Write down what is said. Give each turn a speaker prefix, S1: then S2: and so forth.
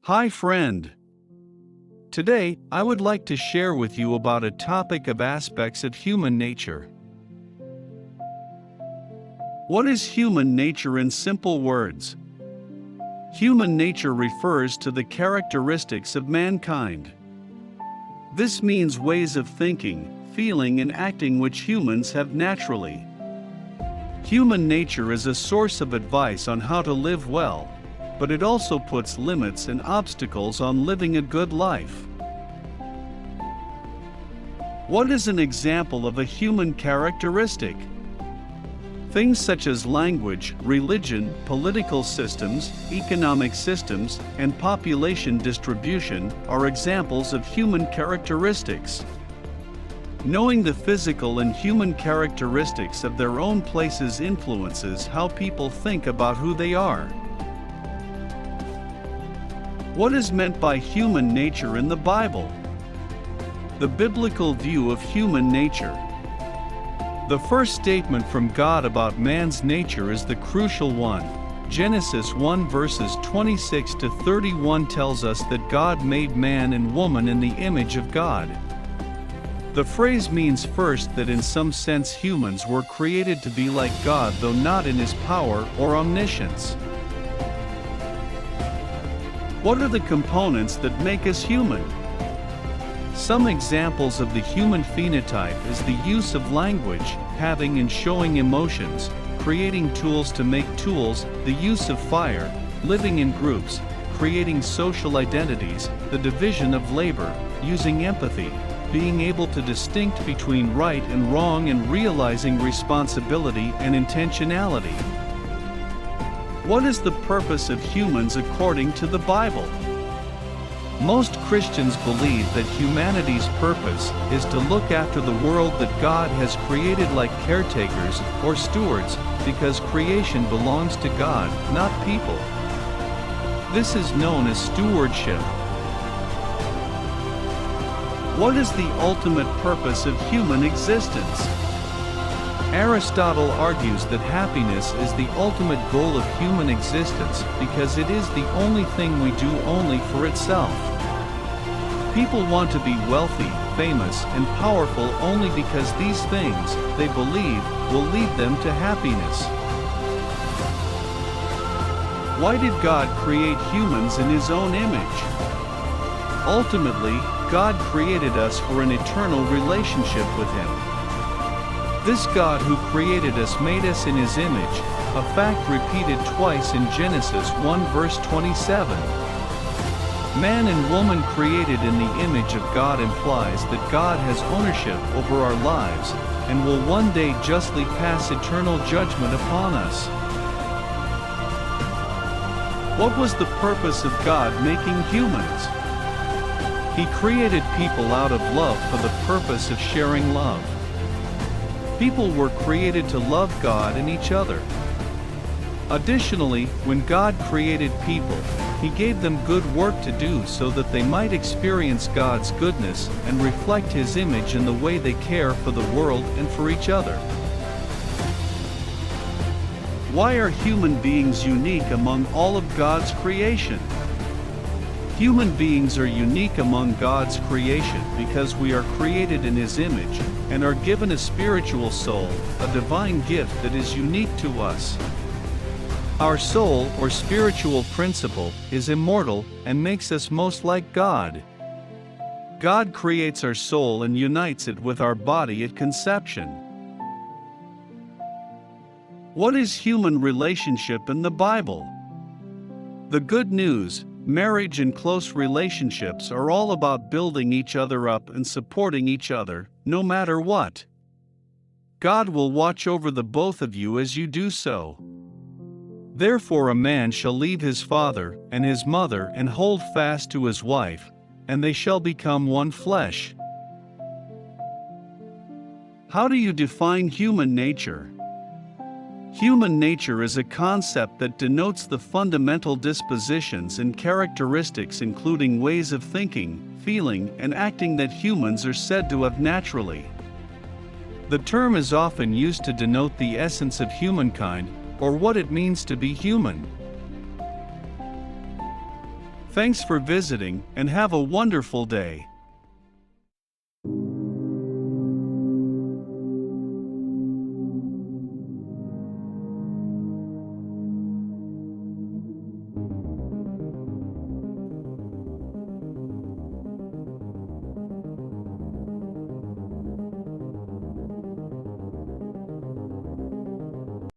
S1: Hi friend! Today, I would like to share with you about a topic of aspects of human nature. What is human nature in simple words? Human nature refers to the characteristics of mankind. This means ways of thinking, feeling and acting which humans have naturally. Human nature is a source of advice on how to live well, but it also puts limits and obstacles on living a good life. What is an example of a human characteristic? Things such as language, religion, political systems, economic systems, and population distribution are examples of human characteristics. Knowing the physical and human characteristics of their own places influences how people think about who they are. What is meant by human nature in the Bible? The biblical view of human nature. The first statement from God about man's nature is the crucial one. Genesis 1 verses 26 to 31 tells us that God made man and woman in the image of God. The phrase means first that in some sense humans were created to be like God, though not in his power or omniscience. What are the components that make us human? Some examples of the human phenotype is the use of language, having and showing emotions, creating tools to make tools, the use of fire, living in groups, creating social identities, the division of labor, using empathy, being able to distinguish between right and wrong and realizing responsibility and intentionality. What is the purpose of humans according to the Bible? Most Christians believe that humanity's purpose is to look after the world that God has created like caretakers or stewards, because creation belongs to God, not people. This is known as stewardship. What is the ultimate purpose of human existence? Aristotle argues that happiness is the ultimate goal of human existence because it is the only thing we do only for itself. People want to be wealthy, famous, and powerful only because these things, they believe, will lead them to happiness. Why did God create humans in his own image? Ultimately, God created us for an eternal relationship with him. This God who created us made us in his image, a fact repeated twice in Genesis 1 verse 27. Man and woman created in the image of God implies that God has ownership over our lives, and will one day justly pass eternal judgment upon us. What was the purpose of God making humans? He created people out of love for the purpose of sharing love. People were created to love God and each other. Additionally, when God created people, he gave them good work to do so that they might experience God's goodness and reflect his image in the way they care for the world and for each other. Why are human beings unique among all of God's creation? Human beings are unique among God's creation because we are created in His image and are given a spiritual soul, a divine gift that is unique to us. Our soul, or spiritual principle, is immortal and makes us most like God. God creates our soul and unites it with our body at conception. What is human relationship in the Bible? The good news: marriage and close relationships are all about building each other up and supporting each other, no matter what. God will watch over the both of you as you do so. Therefore a man shall leave his father and his mother and hold fast to his wife, and they shall become one flesh. How do you define human nature? Human nature is a concept that denotes the fundamental dispositions and characteristics, including ways of thinking, feeling, and acting that humans are said to have naturally. The term is often used to denote the essence of humankind, or what it means to be human. Thanks for visiting, and have a wonderful day.